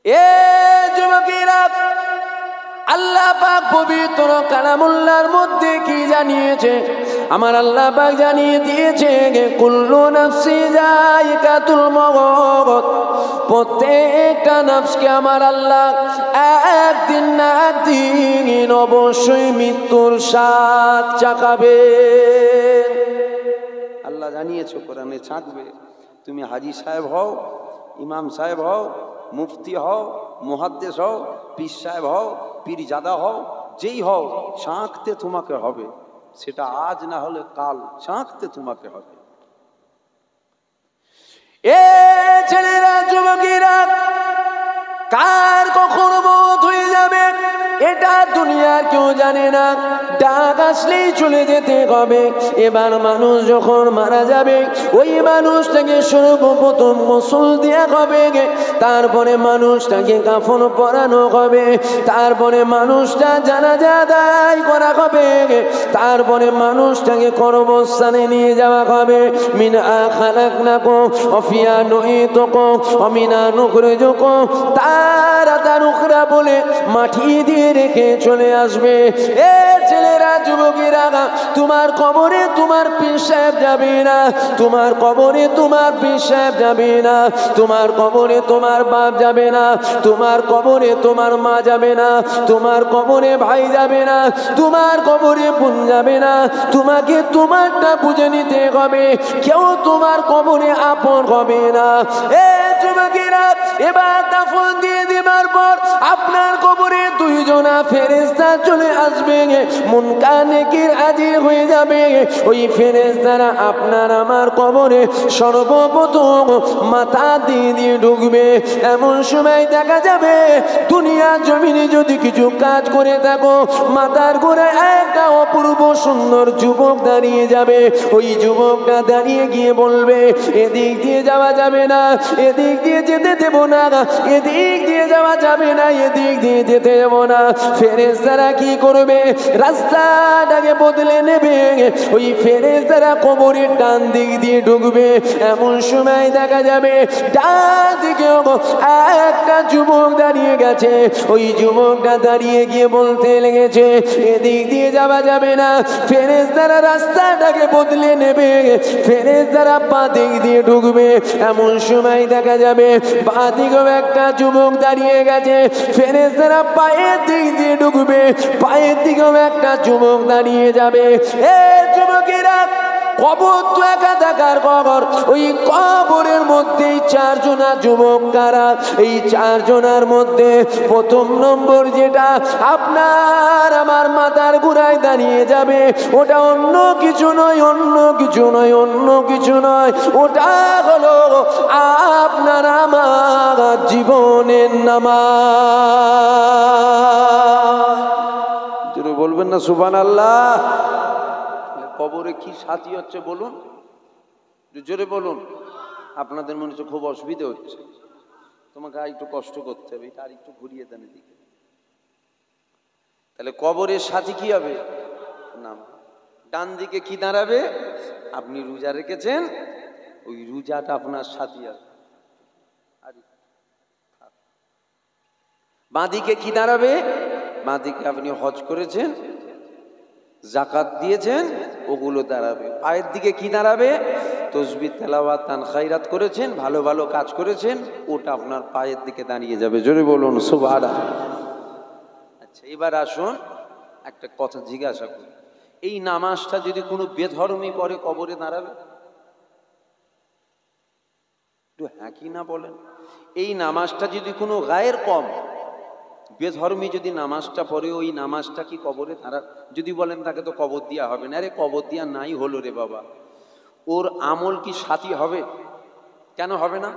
এ যুবকেরা, আল্লাহ পাক পবিত্র কালামুল্লাহর মধ্যে কি জানিয়েছে? আমার আল্লাহ পাক জানিয়ে দিয়েছে, কুল্লু নাফসি যায়িকাতুল মউত, প্রত্যেকটা নফসকে আমার আল্লাহ একদিন না একদিন অবশ্যই মৃত্যুর স্বাদ চাখাবে। আল্লাহ জানিয়েছে কোরআনে, চাকবে। তুমি হাজী সাহেব হও, ইমাম সাহেব হও, মুফতি হও, মুহাদ্দিস হও, পীর সাহেব হও, পীরজাদা হও, যেই হও, চাকতে তোমাকে হবে। সেটা আজ না হলে কাল চাকতে তোমাকে হবে। এ ছেলেরা, যুবকেরা, কার কখন মওত হয়ে যাবে এটা দুনিয়ার কেউ জানে না। ডাক আসলেই চলে যেতে হবে। এবার মানুষ যখন মারা যাবে, ওই মানুষটাকে সর্বপ্রথম গোসল দেওয়া হবে, তারপরে মানুষটাকে কাফন পরানো হবে, তারপরে মানুষটা জানাজা আদায় করা হবে, তারপরে মানুষটাকে কবরস্থানে নিয়ে যাওয়া হবে। মিনহা খালাকনাকুম ওয়া ফিহা নুঈতুকুম ওয়া মিনহা নুখরিজুকুম তারাতান উখরা বলে মাটি দিয়ে রেখে চলে আসবে। এ ছেলেরা, যুবকেরা, তোমার কবরে তোমার পীর সাহেব যাবে না, তোমার কবরে তোমার পীর সাহেব যাবে না, তোমার কবরে তোমার বাপ যাবে না, তোমার কবরে তোমার মা যাবে না, তোমার কবরে ভাই যাবে না, তোমার কবরে বোন যাবে না। তোমাকে তোমারটা বুঝে নিতে হবে, কেউ তোমার কবরে আপন হবে না। এ যুবকেরা, এবার দাফন দিয়ে দেবার পর আপনার কবরে দুইজনা ফেরেশতা চলে আসবে, মুনকার নেকির হাজির হয়ে যাবে। ওই ফেরেশতারা আপনার আমার কবরে সর্বপ্রথম মাথা দিয়ে ঢুকবে। এমন সময় দেখা যাবে দুনিয়ার জমিনে যদি কিছু কাজ করে থাকো, মাথার গোড়ায় একটা অপূর্ব সুন্দর যুবক দাঁড়িয়ে যাবে। ওই যুবকটা দাঁড়িয়ে গিয়ে বলবে, এদিক দিয়ে যাওয়া যাবে না, এদিক দিয়ে যেতে দেব না, এদিক দিয়ে যাওয়া যাবে না, এদিক দিয়ে যেতে দেব না। ফেরেশতারা কি করবে? রাস্তাটাকে বদলে নেবে। ওই ফেরেশতারা কবরের ডান দিক দিয়ে ঢুকবে। এমন সময় দেখা যাবে ডান দিকে একটা যুবক দাঁড়িয়ে গেছে। ওই যুবকটা দাঁড়িয়ে গিয়ে বলতে লেগেছে, এদিক দিয়ে যাওয়া যাবে না। ফেরেশতারা রাস্তাটাকে বদলে নেবে, ফেরেশতারা বাঁ দিক দিয়ে ঢুকবে। এমন সময় দেখা যাবে বাঁ দিকেও একটা যুবক দাঁড়িয়ে গেছে। ফেরেশতারা পায়ের দিক দিয়ে ঢুকবে, পায়ের দিকেও একটা যুবক দাঁড়িয়ে যাবে। এ যুবকেরা, কবর তো একা দেখার কবর। ওই কবরের মধ্যে চারজনা যুবক কারা? এই চারজনার মধ্যে প্রথম নম্বর যেটা আপনার আমার মাথার গোড়ায় দাঁড়িয়ে যাবে, ওটা অন্য কিছু নয়, অন্য কিছু নয়, অন্য কিছু নয়, ওটা হলো আপনার আমার জীবনের নামাজ। জোরে বলবেন না সুবহানাল্লাহ? কবরে কি সাথী হচ্ছে বলুন, জোরে বলুন। আপনাদের মনে হচ্ছে খুব অসুবিধা হচ্ছে, তোমাকে আর একটু কষ্ট করতে হবে, এটা আর একটু ঘুরিয়ে দেন এদিকে। তাহলে কবরের সাথী কি হবে? নামাজ। ডান দিকে কি দাঁড়াবে? আপনি রোজা রেখেছেন, ওই রোজাটা আপনার সাথী হবে। বাঁ দিকে কি দাঁড়াবে? বাঁ দিকে আপনি হজ করেছেন, যাকাত দিয়েছেন, ওগুলো দাঁড়াবে। পায়ের দিকে কি দাঁড়াবে? তাসবিহ তেলাওয়াত দান খায়রাত করেছেন, ভালো ভালো কাজ করেছেন, ওটা আপনার পায়ের দিকে দাঁড়িয়ে যাবে। জোরে বলুন সুবহানাল্লাহ। আচ্ছা, এবার আসুন একটা কথা জিজ্ঞাসা করি, এই নামাজটা যদি কোনো বেধর্মী পড়ে কবরে দাঁড়াবে? একটু হ্যাঁ কি না বলেন। এই নামাজটা যদি কোনো গায়ের কম বেধর্মী যদি নামাজটা পড়ে, ওই নামাজটা কি কবরে দাঁড়া? যদি বলেন তাকে তো কবর দেওয়া হবে না, আরে কবর দেওয়া নাই হলো রে বাবা, ওর আমল কি সাথী হবে? কেন হবে না?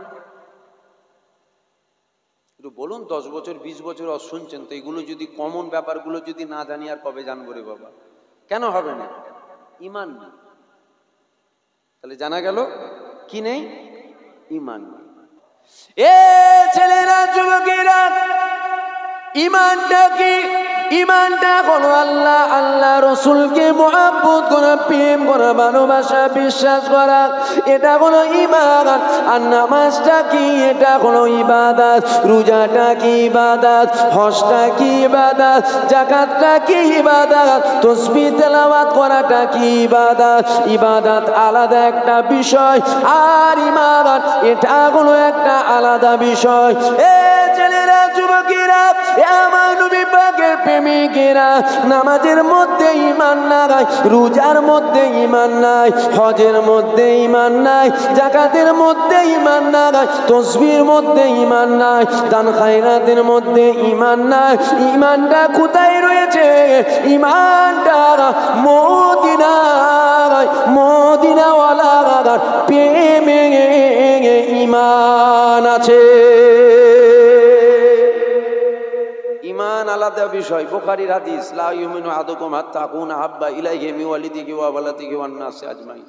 একটু বলুন। 10 বছর 20 বছর শুনছেন তো, এগুলো যদি কমন ব্যাপারগুলো যদি না জানি আর কবে জানবো রে বাবা? কেন হবে না? ঈমান নেই। তাহলে জানা গেল কি নেই? ঈমান নেই। এ ছেলেরা, যুবকেরা, ঈমানটা কি? ইমানটা হলো আল্লাহ আল্লাহ রসুলকে মুহাব্বত করা, প্রেম করা, ভালোবাসা, বিশ্বাস করা, এটা হলো ইমান। আর নামাজটা কি? এটা হলো ইবাদত। রোজাটা কি ইবাদত? হজটা কি ইবাদত? যাকাতটা কি ইবাদত? তাসবিহ তেলাওয়াত করাটা কি ইবাদত? ইবাদত আলাদা একটা বিষয়, আর ইমান এটা হলো একটা আলাদা বিষয়। এ ছেলেরা, যুবকেরা, আমার নবী পাকের প্রেমিকেরা, নামাজের মধ্যে ঈমান নাই, রোজার মধ্যে ঈমান নাই, হজের মধ্যে ঈমান নাই, যাকাতের মধ্যে ঈমান নাই, তাসবিহের মধ্যে ঈমান নাই, দান খায়রাতের মধ্যে ঈমান নাই। ঈমানটা কোথায় রয়েছে? ঈমানটা মদিনায়, মদিনাওয়ালার প্রেমে ঈমান আছে। ঈমান আলাদা বিষয়। বুখারীর হাদিস, লা ইউমিনু আহাদুকুম হাত্তা আকুনা হাব্বা ইলাইহি মিন ওয়ালিদিহি ওয়া ওয়ালাদিহি ওয়ান নাসি আজমাইন।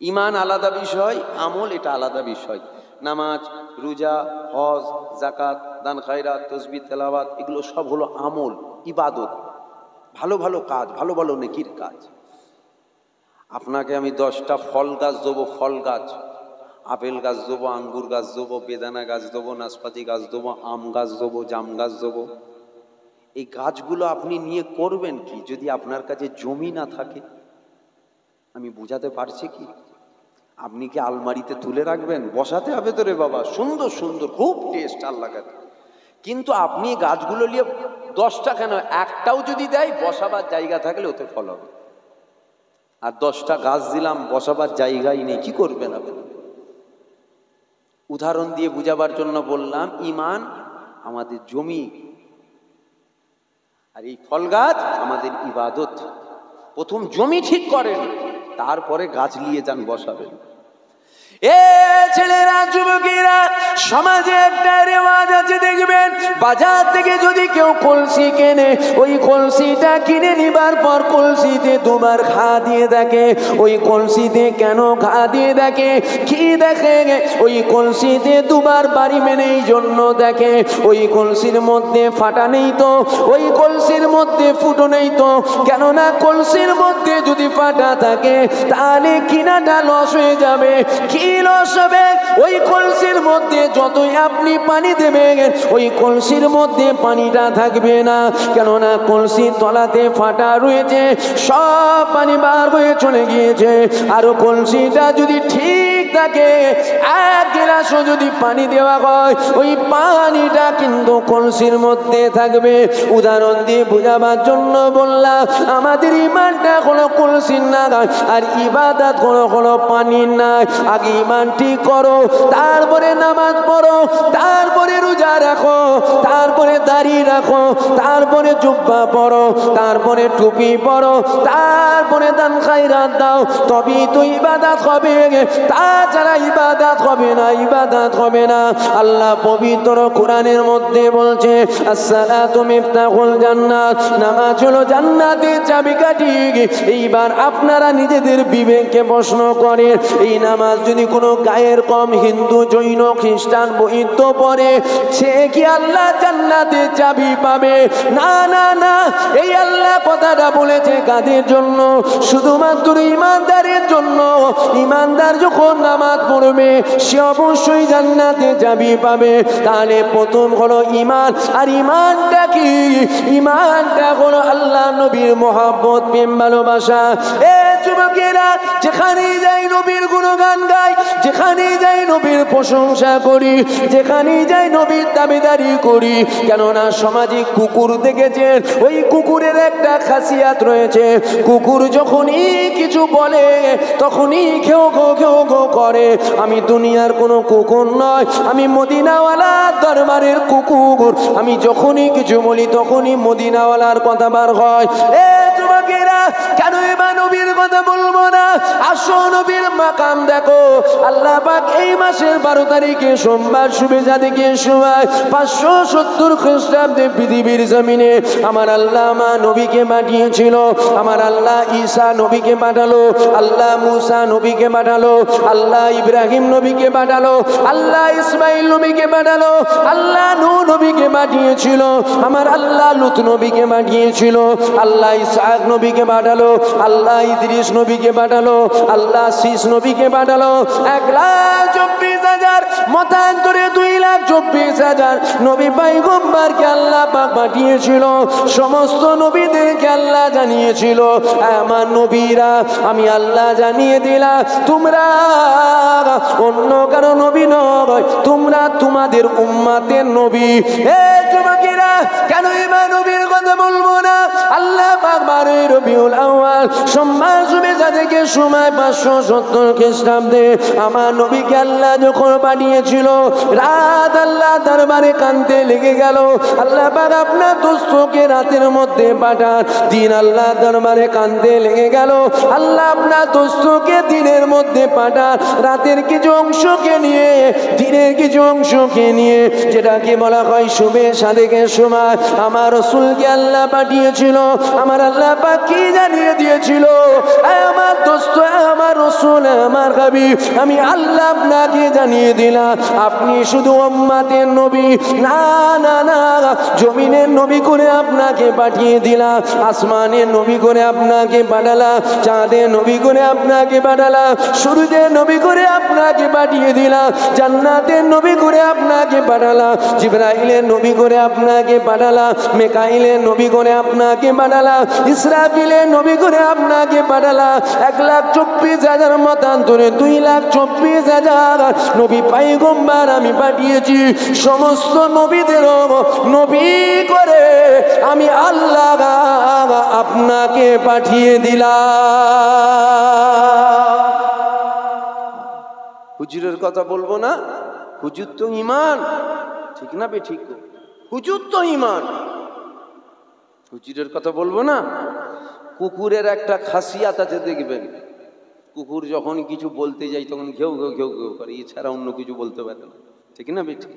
ঈমান আলাদা বিষয়, আমল এটা আলাদা বিষয়। নামাজ, রোজা, হজ, যাকাত, দান খায়রাত, তাসবিহ তেলাওয়াত, এগুলো সব হলো আমল, ইবাদত, ভালো ভালো কাজ, ভালো ভালো নেকির কাজ। আপনাকে আমি 10টা ফল গাছ দেবো, ফল গাছ, আপেল গাছ দেবো, আঙ্গুর গাছ দেবো, বেদানা গাছ দেবো, নাশপাতি গাছ দেবো, আম গাছ দেবো, জাম গাছ দেবো। এই গাছগুলো আপনি নিয়ে করবেন কি যদি আপনার কাছে জমি না থাকে? আমি বুঝাতে পারছি কি? আপনি কি আলমারিতে তুলে রাখবেন? বসাতে হবে তো রে বাবা, সুন্দর সুন্দর, খুব টেস্ট আল্লাহ কাছে। কিন্তু আপনি গাছগুলো নিয়ে 10টা কেন, একটাও যদি দেয়, বসাবার জায়গা থাকলে ওতে ফল হবে। আর 10টা গাছ দিলাম, বসাবার জায়গাই নেই, কি করবেন আপনি? উদাহরণ দিয়ে বুঝাবার জন্য বললাম, ঈমান আমাদের জমি, আর এই ফল গাছ আমাদের ইবাদত। প্রথম জমি ঠিক করেন, তারপরে গাছ নিয়ে যান, বসাবেন। এ ছেলেরা, যুবকেরা, সমাজে একটা রেওয়াজ আছে, দেখবেন বাজার থেকে যদি কেউ কলসি কেনে, ওই কলসিটা কিনে নিবার পর কলসিতে দুবার ঘা দিয়ে দেখে। ওই কলসিতে কেন ঘা দিয়ে দেখে? কি দেখে? ওই কলসিতে দুবার বাড়ি মেনে এই জন্য দেখে, ওই কলসির মধ্যে ফাটা নেই তো, ওই কলসির মধ্যে ফুটো নেই তো। কেননা কলসির মধ্যে যদি ফাটা থাকে তাহলে কিনাটা লস হয়ে যাবে। কি লস হবে? ওই কলসির মধ্যে যতই আপনি পানি দেবেন, ওই কলসির মধ্যে পানিটা থাকবে না। কেননা কলসির তলাতে ফাটা রয়েছে, সব পানি বার হয়ে চলে গিয়েছে। আর কলসিটা যদি ঠিক থাকে, 1 গ্লাসও যদি পানি দেওয়া হয়, ওই পানিটা কিন্তু কলসির মধ্যে থাকবে। উদাহরণ দিয়ে বোঝাবার জন্য বললাম, আমাদের ঈমানটা হলো কলসির নাগাল, আর ইবাদত হলো পানির নাগ। আগে ঈমান ঠিক করো, তারপরে নামাজ পড়ো, তারপরে রোজা রাখো, তারপরে দাড়ি রাখো, তারপরে জুব্বা পরো, তারপরে টুপি পরো, তারপরে দান খায়রাত দাও, তবেই তো ইবাদত হবে। তাছাড়া ইবাদত হবে না, ইবাদত হবে না। আল্লাহ পবিত্র কোরআনের মধ্যে বলছে, আসসালাতু মিফতাহুল জান্নাত, নামাজ হলো জান্নাতের চাবিকাঠি। এইবার আপনারা নিজেদের বিবেককে প্রশ্ন করেন, এই নামাজ যদি কোনো গায়ের কম হিন্দু, জৈন, খ্রিস্টান, বৌদ্ধ পড়ে, সে কি আল্লাহ জান্নাতের চাবি পাবে? না না না, এই আল্লাহ কথাটা বলেছে কাদের জন্য? শুধুমাত্র ঈমানদারের জন্য। ঈমানদার যখন নামাজ পড়বে, সে অবশ্যই জান্নাতের চাবি পাবে। তাহলে প্রথম হলো ঈমান। আর ঈমানটা কি? ঈমানটা হলো আল্লাহ নবীর মহব্বত, প্রেম, ভালোবাসা। এ যুবকেরা, যেখানেই যাই নবীর গুণগান গাই, যেখানেই যাই নবীর প্রশংসা করি, যেখানেই যাই নবীর দাবিদারি করি। কেননা সমাজে কুকুর দেখেছেন, ওই কুকুরের একটা খাসিয়াত রয়েছে। কুকুর যখনই কিছু বলে তখনই ঘেউ ঘো ঘেউ ঘো করে। আমি দুনিয়ার কোনো কুকুর নয়, আমি মদিনাওয়ালার দরবারের কুকুর। আমি যখনই কিছু বলি তখনই মদিনাওয়ালার কথা বার হয়। এ যুবকেরা, কেন এবার নবীর কথা বলবো না? আসো নবীর মাকাম দেখো। আল্লাহ পাক এই মাসের 12 তারিখে সোমবার শুভেচ্ছা দিকে সময় 570 খ্রিস্টাব্দে পৃথিবীর জমিনে আমার আল্লাহ মা নবীকে পাঠিয়েছিল। আমার আল্লাহ ঈসা নবীকে পাঠালো, আল্লাহ মুসা নবীকে পাঠালো, আল্লাহ ইব্রাহিম নবীকে পাঠালো, আল্লাহ ইসমাইল নবীকে পাঠালো, আল্লাহ নূহ নবীকে পাঠিয়েছিল, আমার আল্লাহ লূত নবীকে পাঠিয়েছিল, আল্লাহ ইসহাক নবীকে পাঠালো, আল্লাহ ইদ্রিস নবীকে পাঠালো, আল্লাহ শীষ নবীকে পাঠালো। 1,24,000 মতান্তরে 2,24,000 নবী পয়গম্বরকে আল্লাহ পাক পাঠিয়েছিল। সমস্ত নবীদেরকে আল্লাহ জানিয়েছিল, আমার নবীরা আমি আল্লাহ জানিয়ে দিলাম তোমরা অন্য কারো নবী নয়, তোমরা তোমাদের উম্মতের নবী। এ যুবকেরা, কেন এবার নবীর কথা বলবো না? আল্লাহ পাক 12 রবিউল আউয়াল সোমবার শুভেচ্ছা থেকে সময় 570 খ্রিস্টাব্দে আমার নবীকে আল্লাহ যখন পাঠিয়েছিল, রাত আল্লাহ দরবারে কাঁদতে লেগে গেল। আল্লাহ পাক আপনার দোস্তকে রাতের মধ্যে পাঠান, দিন আল্লাহ দরবারে কাঁদতে লেগে গেল। আল্লাহ আপনার দোস্তকে দিনের মধ্যে পাঠান, রাতের কিছু অংশকে নিয়ে, দিনের কিছু অংশকে নিয়ে, যেটাকে বলা হয় শুভেচ্ছা থেকে সময় আমার রাসূলকে আল্লাহ পাঠিয়েছিল। আমার আল্লাহ পাক কি জানিয়ে দিয়েছিল? আমার দোস্ত, আমার রাসূল, আমার হাবিব, আমি আল্লাহ আপনাকে জানিয়ে দিলাম আপনি শুধু উম্মতের নবী না, না না, জমিনের নবী করে আপনাকে পাঠিয়ে দিলাম, আসমানের নবী করে আপনাকে পাঠালাম, চাঁদের নবী করে আপনাকে পাঠালাম, সূর্যের নবী করে আপনাকে পাঠিয়ে দিলাম, জান্নাতের নবী করে আপনাকে পাঠালাম, জিবরাইলের নবী করে আপনাকে পাঠালাম, মিকাইলের নবী করে আপনাকে পাঠালাম, ইসরাফিলের নবী করে আপনাকে পাঠালাম। 1,24,000 মতান্তরে 2,24,000 নবী পয়গম্বর আমি পাঠিয়েছি। সমস্ত নবীদেরও নবী করে আমি আল্লাহ আপনাকে পাঠিয়ে দিলাম। হুজুরের কথা বলবো না? হুজুর তো ঈমান, ঠিক না? ঠিক, হুজুর তো ঈমান। হুজুরের কথা বলবো না? কুকুরের একটা খাসিয়াত আছে, দেখবেন কুকুর যখন কিছু বলতে যাই তখন ঘেউ ঘেউ ঘেউ ঘেউ করে, এছাড়া অন্য কিছু বলতে পারে না, ঠিক না বেটি?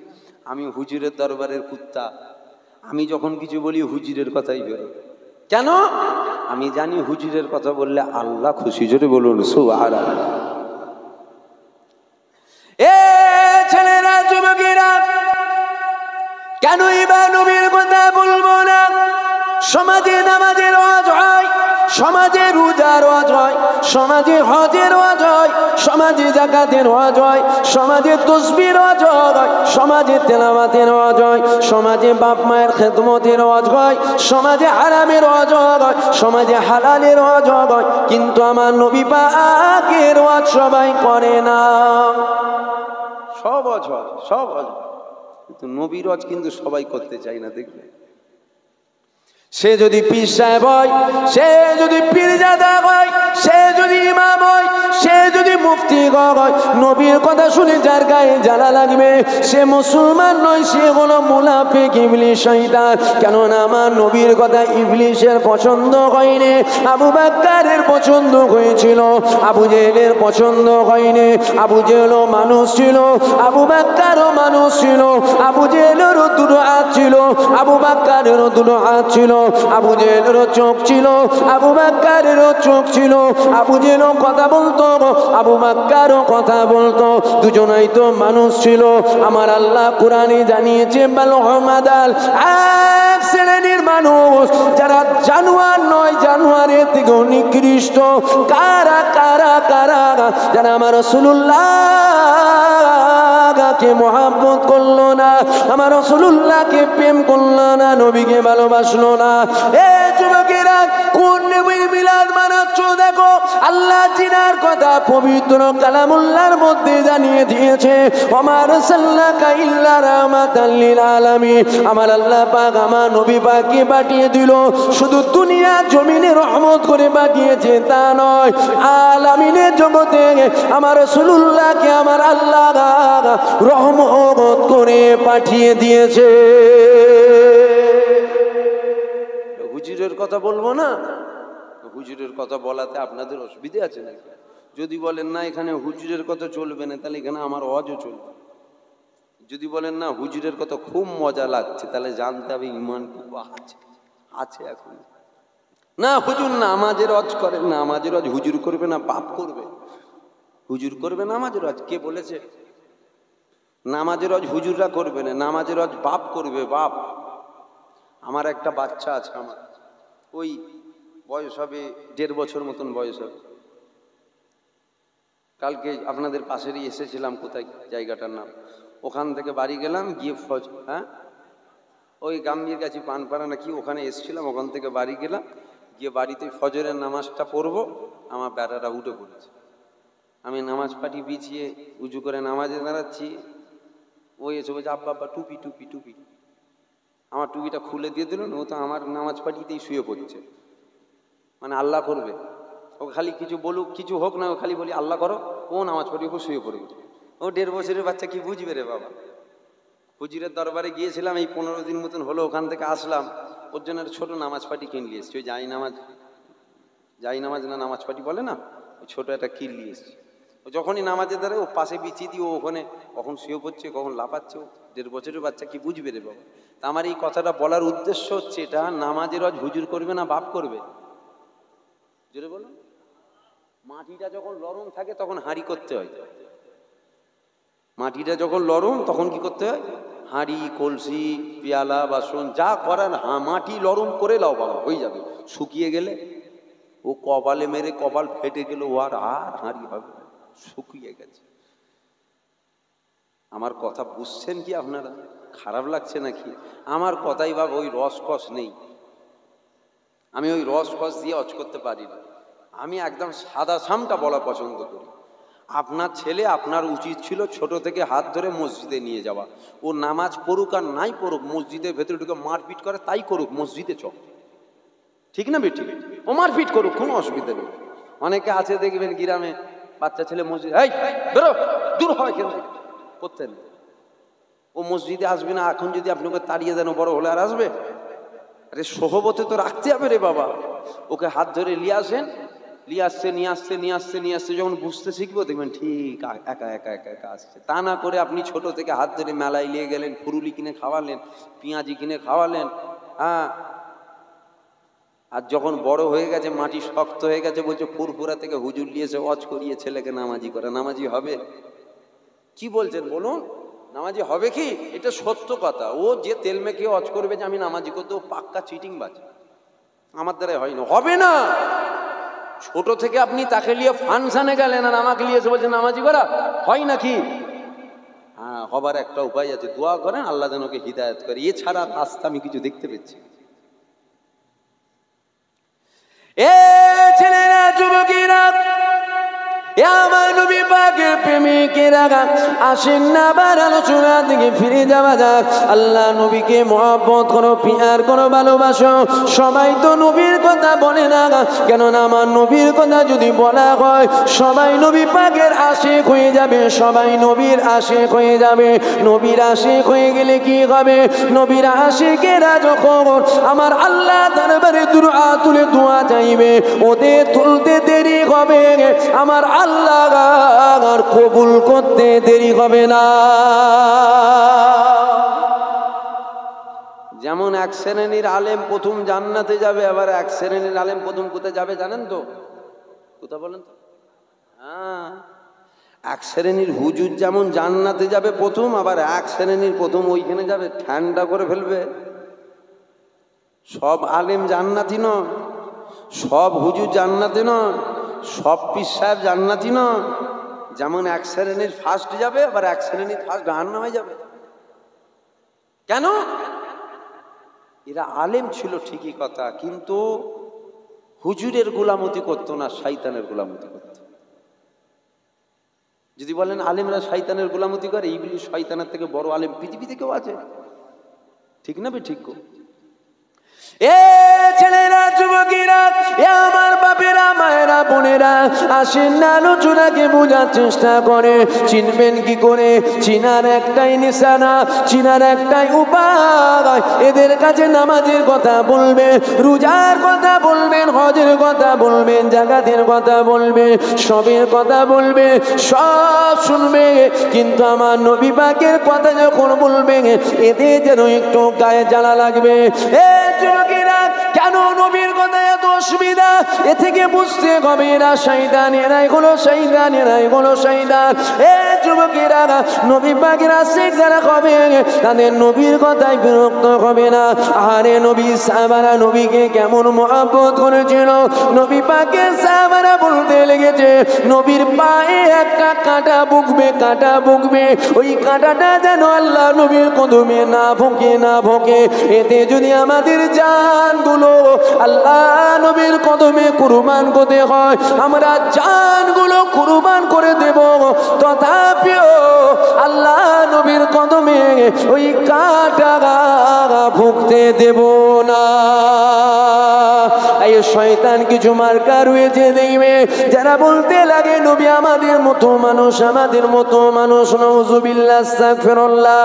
আমি হুজুরের দরবারের কুত্তা, আমি যখন কিছু বলি হুজুরের কথাই বেরো। কেন? আমি জানি হুজুরের কথা বললে আল্লাহ খুশি। জোরে বলুন সুবহানাল্লাহ। এ ছেলেরা, যুবকেরা, কেন এবার নবীর কথা বলবো না? সমাজে নামাজের ওয়াজ হয়, সমাজে রোজার ওয়াজ হয়, সমাজে হজের ওয়াজ হয়, সমাজে যাকাতের ওয়াজ হয়, সমাজে তাসবিহর ওয়াজ হয়, সমাজে তেলাওয়াতের ওয়াজ হয়, সমাজে বাপ মায়ের খেদমতের ওয়াজ হয়, সমাজে হারামের ওয়াজ হয়, সমাজে হালালের ওয়াজ হয়, কিন্তু আমার নবী পাকের ওয়াজ সবাই করে না। সব ওয়াজ হয়, সব ওয়াজ, কিন্তু নবীর ওয়াজ কিন্তু সবাই করতে চায় না। দেখবে সে যদি পীর সাহেব হয়, সে যদি পীরজাদা হয়, সে যদি ইমাম হয়, সে যদি মুফতি হয়, নবীর কথা শুনে যার গায়ে জ্বালা লাগবে সে মুসলমান নয়, সে হলো মুনাফিক, ইবলিস, শয়তান। কেননা আমার নবীর কথা ইবলিসের পছন্দ হয়নি, আবু বকরের পছন্দ হয়েছিল, আবু জেহেলের পছন্দ হয়নি। আবু জেহেলও মানুষ ছিল, আবু বকরও মানুষ ছিল, আবু জেহেলেরও দুটো হাত ছিল, আবু বকরেরও দুটো হাত ছিল, আবু জেহেলেরও চোখ ছিল, আবু বকরেরও চোখ ছিল। আবু জেহেলও কথা বলতো, আবু বকরও কথা বলতো, দুজনাই তো মানুষ ছিল। আমার আল্লাহ কোরআনে জানিয়েছে বালহমাদাল, এক শ্রেণীর মানুষ যারা জানোয়ার নয়, জানোয়ারের থেকেও নিকৃষ্ট। কারা কারা কারা? যারা আমার রাসূলুল্লাহকে মহব্বত করলো না, আমার রাসূলুল্লাহকে প্রেম করলো না, নবীকে ভালোবাসলো না। এ যুবকেরা, কোন নবীর মিলাদ মানাচ্ছ? দেখো আল্লাহ জিনার কথা পবিত্র কালামুল্লাহর মধ্যে জানিয়ে দিয়েছে, ওমা আরসালনাকা ইল্লা রাহমাতাল লিল আলামিন। আমার আল্লাহ পাক আমার নবী পাককে পাঠিয়ে দিল, শুধু দুনিয়া জমিনে রহমত করে পাঠিয়েছে তা নয়, আলামিনের জগতে আমার রাসূলুল্লাহকে আমার আল্লাহ রহমত করে পাঠিয়ে দিয়েছে। হুজুরের কথা বলবো না? হুজুরের কথা বলাতে আপনাদের অসুবিধে আছে নাকি? যদি বলেন না এখানে হুজুরের কথা চলবে না, তাহলে এখানে আমার ওয়াজও চলবে। যদি বলেন না হুজুরের কথা খুব মজা লাগছে, তাহলে জানতে হবে ইমানটুকু আছে আছে এখন। না হুজুর নামাজের ওয়াজ করেন, নামাজের ওয়াজ হুজুর করবে না বাপ করবে? হুজুর করবে নামাজের ওয়াজ? কে বলেছে? নামাজের ওয়াজ হুজুররা করবে না, নামাজের ওয়াজ বাপ করবে, বাপ। আমার একটা বাচ্চা আছে, আমার ওই বয়স হবে 1.5 বছর মতন বয়স হবে। কালকে আপনাদের পাশেরই এসেছিলাম, কোথায় জায়গাটার নাম, ওখান থেকে বাড়ি গেলাম, গিয়ে হ্যাঁ ওই গাম্ভীর কাছে পানপাড়া নাকি, ওখানে এসেছিলাম, ওখান থেকে বাড়ি গেলাম, গিয়ে বাড়িতে ফজরের নামাজটা পড়বো, আমার বেটারা উঠে পড়েছে। আমি নামাজ পাটি বিছিয়ে উঁচু করে নামাজে দাঁড়াচ্ছি, ওই এসে বলছে আব্বা আব্বা টুপি টুপি টুপি। আমার টুপিটা খুলে দিয়ে দিল, ও তো আমার নামাজ পাটিতেই শুয়ে পড়ছে, মানে আল্লাহ করবে। ও খালি কিছু বলুক কিছু হোক না, ও খালি বলি আল্লাহ করো, ও নামাজ পড়ি ও শুয়ে পড়বে। ও 1.5 বছরের বাচ্চা কি বুঝবে রে বাবা। হুজুরের দরবারে গিয়েছিলাম, এই 15 দিন মতন হলো, ওখান থেকে আসলাম, ওর জন্য একটা ছোটো নামাজ পাটি কিনলি এসছি, ওই যাই নামাজ না নামাজ পাটি বলে না, ওই ছোটো একটা কিনলি এসছি। ও যখনই নামাজে দাঁড়ায় ও পাশে বিছিয়ে দিয়ে ও ওখানে কখন শুয়ে পড়ছে কখন লাফাচ্ছে। ও 1.5 বছরের বাচ্চা কি বুঝবে রে বাবা। তা আমার এই কথাটা বলার উদ্দেশ্য হচ্ছে এটা, নামাজের ওয়াজ হুজুর করবে না বাপ করবে? জোরে বলো। মাটিটা যখন নরম থাকে তখন হাঁড়ি করতে হয়, মাটিটা যখন নরম তখন কি করতে হয়? হাঁড়ি কলসি পেয়ালা বাসন যা করার মাটি নরম করে লাও বাবা, হয়ে যাবে। শুকিয়ে গেলে ও কপালে মেরে কপাল ফেটে গেল, ও আর হাঁড়ি হবে, শুকিয়ে গেছে। আমার কথা বুঝছেন কি আপনারা? খারাপ লাগছে নাকি? আমার কথাই বাবা ওই রসকস নেই, আমি ওই রসকস দিয়ে অজ করতে পারি না। আমি একদম সাদা সামটা বলা পছন্দ করি। আপনার ছেলে, আপনার উচিত ছিল ছোট থেকে হাত ধরে মসজিদে নিয়ে যাওয়া। ও নামাজ পড়ুক আর নাই পড়ুক, মসজিদের ভেতরে ঢুকে মারপিট করে তাই করুক, মসজিদে চল, ঠিক না বেঠিক? ও মারপিট করুক, কোনো অসুবিধা নেই। অনেকে আছে দেখবেন গ্রামে, বাচ্চা ছেলে মসজিদ, এই বেরো দূর হয় কেন করতেন, ও মসজিদে আসবে না। এখন যদি আপনি ওকে তাড়িয়ে দেন, বড় হলে আর আসবে? আরে সোহবতে তো রাখতে হবে রে বাবা। ওকে হাত ধরে নিয়ে আসেন, নিয়ে আসছে, যখন বুঝতে শিখবো দেখবেন ঠিক একা একা একা একা আসছে। তা না করে আপনি ছোট থেকে হাত ধরে মেলায় নিয়ে গেলেন, ফুরুলি কিনে খাওয়ালেন, পেঁয়াজি কিনে খাওয়ালেন, হ্যাঁ, আর যখন বড় হয়ে গেছে, মাটি শক্ত হয়ে গেছে, বলছে ফুরফুরা থেকে হুজুর নিয়েছে ওয়াজ করিয়ে ছেলেকে নামাজি করে। নামাজি হবে? কি বলছেন বলুন? নামাজি হবে কি? এটা সত্য কথা। ও যে তেল মেখে ওয়াজ করবে যে আমি নামাজি করতে, ও পাক্কা চিটিং বাজ। আমার দ্বারা হয় না, হবে না। ছোট থেকে আপনি তাকে নিয়ে ফাংশনে গেলেন আর আমাকে নিয়ে এসে বলছেন নামাজি করা, হয় নাকি? হ্যাঁ, হবার একটা উপায় আছে, দোয়া করেন আল্লাহ যেন ওকে হিদায়াত করে, এছাড়া রাস্তা আমি কিছু দেখতে পেয়েছি। এ ছেলেরা, যুবকেরা, আমার নবী পাকের প্রেমিকেরা, আসেন না আবার আলোচনা থেকে ফিরে যাওয়া যাক। আল্লাহ নবীকে মহব্বত করো, পিয়ার করো, ভালোবাসো। সবাই তো নবীর কথা বলে না, কেননা আমার নবীর কথা যদি বলা হয় সবাই নবী পাকের আশিক হয়ে যাবে, সবাই নবীর আশিক হয়ে যাবে। নবীর আশিক হয়ে গেলে কি হবে? নবীর আশিকেরা যখন আমার আল্লাহ দরবারে দুআ তুলে দোয়া চাইবে, ওদের তুলতে দেরি হবে, আমার আল্লাহ আর কবুল করতে দেরি হবে না। যেমন এক শ্রেণীর আলেম প্রথম জান্নাতে যাবে, আবার এক শ্রেণীর আলেম প্রথম কোথায় যাবে জানেন তো? কোথা বলেন তো? হ্যাঁ, এক শ্রেণীর হুজুর যেমন জান্নাতে যাবে প্রথম, আবার এক শ্রেণীর প্রথম ওইখানে যাবে, ঠান্ডা করে ফেলবে। সব আলেম জান্নাতি নয়, সব হুজুর জান্নাতি নয়, সব পীর সাহেব জান্নাতি নয়। যেমন এক শ্রেণীর ফার্স্ট যাবে, আবার এক শ্রেণীর ফার্স্ট জাহান্নামে যাবে। কেন? এরা আলেম ছিল ঠিকই কথা, কিন্তু হুজুরের গোলামতি করতো না, শয়তানের গোলামতি করতো। যদি বলেন আলেমরা শয়তানের গোলামতি করে, ইবলিস শয়তানের থেকে বড় আলেম পৃথিবীতে কেউ আছে? ঠিক না বে ঠিক? এ ছেলেরা, যুবকেরা, আমার বাপে বাপেরা মায়েরা বোনেরা আসেন না আলোচনাকে বোঝার চেষ্টা করে। চিনবেন কি করে? চিনার একটাই নিশানা, চিনার একটাই উপায়। এদের কাছে নামাজের কথা বলবে, রোজার কথা বলবেন, হজের কথা বলবেন, জাকাতের কথা বলবে, সবের কথা বলবে, সব শুনবে। কিন্তু আমার নবী পাকের কথা যখন বলবে এতে যেন একটু গায়ে জ্বালা লাগবে। এ যুবকেরা, কেন নবীর কথা এত অসুবিধা? এ থেকে বুঝতে হবে এরা শয়তান, এরাই হলো শয়তান, এরাই হলো শয়তান। এ যুবকেরা, নবী পাকের আশিক যারা হবে তাদের নবীর কথায় বিরক্ত হবে না। আরে নবী সাহাবারা নবীকে কেমন মহব্বত করেছিল। নবী পাকের সাহাবারা বলতে লেগেছে নবীর পায়ে একটা কাঁটা বুকবে, কাঁটা বুকবে, ওই কাঁটাটা যেন আল্লাহ নবীর কদমে না ভোঁকে, না ভোঁকে। এতে যদি আমাদের জানগুলো আল্লাহ নবীর কদমে কুরবান করতে হয়, আমরা জানগুলো কুরবান করে দেব, তথাপিও আল্লাহ নবীর কদমে ওই কাঁটা ভুগতে দেব না। এই শয়তান কিছু মার্কা রয়েছে দেখবে যারা বলতে লাগে নবী আমাদের মতো মানুষ, আমাদের মতো মানুষ। নাউজুবিল্লাহ, আস্তাগফিরুল্লাহ।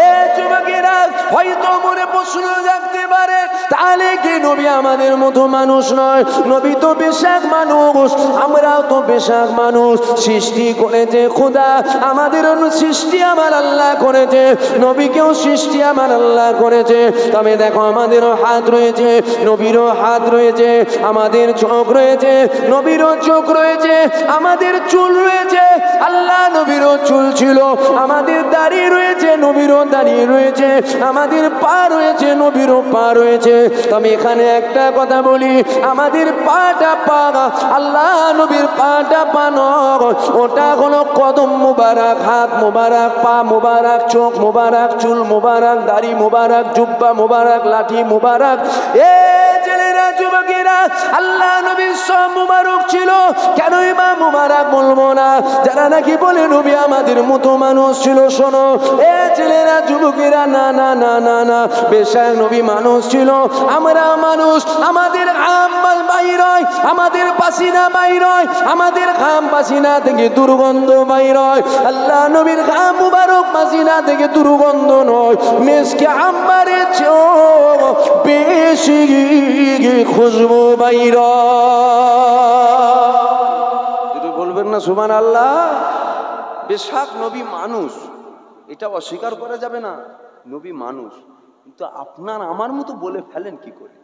এ যুবকেরা, হয়তো মনে প্রশ্ন জাগতে পারে তাহলে কি নবী আমাদের মতো মানুষ নয়? নবী তো বেশাক মানুষ, আমরাও তো বেশাক মানুষ। সৃষ্টি করেছে খোদা, আমাদের সৃষ্টি আমার আল্লাহ করেছে, নবীকেও সৃষ্টি আমার আল্লাহ করেছে। তবে দেখো আমাদেরও হাত রয়েছে, নবীরও হাত রয়েছে, আমাদের চোখ রয়েছে, নবীরও চোখ রয়েছে, আমাদের চুল রয়েছে, আল্লাহ নবীরও চুল ছিল, আমাদের দাড়ি রয়েছে, নবীরও দাড়ি রয়েছে, আমাদের পা রয়েছে, নবীরও পা রয়েছে। তবে এখানে একটা কথা বলি, আমাদের পাটা পা, আল্লাহ নবীর পাটা পা নয়, ওটা হলো কদম মুবারক, হাত মুবারক, পা মুবারক, চোখ মুবারক, চুল মুবারক, দাড়ি মুবারক, জুব্বা মুবারক, লাঠি মুবারক। এ ছেলেরা, যুবকেরা, আল্লাহ নবীর সব মুবারক ছিল, কেনই বা মুবারক বলবো না? যারা নাকি বলে নবী আমাদের মতো মানুষ ছিল, শোনো এ ছেলেরা, যুবকেরা, না না না না না, বেশাক নবী মানুষ ছিল, আমরা মানুষ। আমাদের ঘাম বাইর হয়, আমাদের পাসিনা বাইর হয়, আমাদের ঘাম পাসিনা থেকে দুর্গন্ধ বাইর হয়। আল্লাহ নবীর ঘাম মুবারক পাসিনা থেকে দুর্গন্ধ নয়, মেসকে আম্বারের চেয়েও বেশি খুশবু বাইর। যদি বলবেন না সুবহানাল্লাহ। বেশাক নবী মানুষ, এটা অস্বীকার করা যাবে না, নবী মানুষ। কিন্তু আপনার আমার মতো বলে ফেলেন কি করে?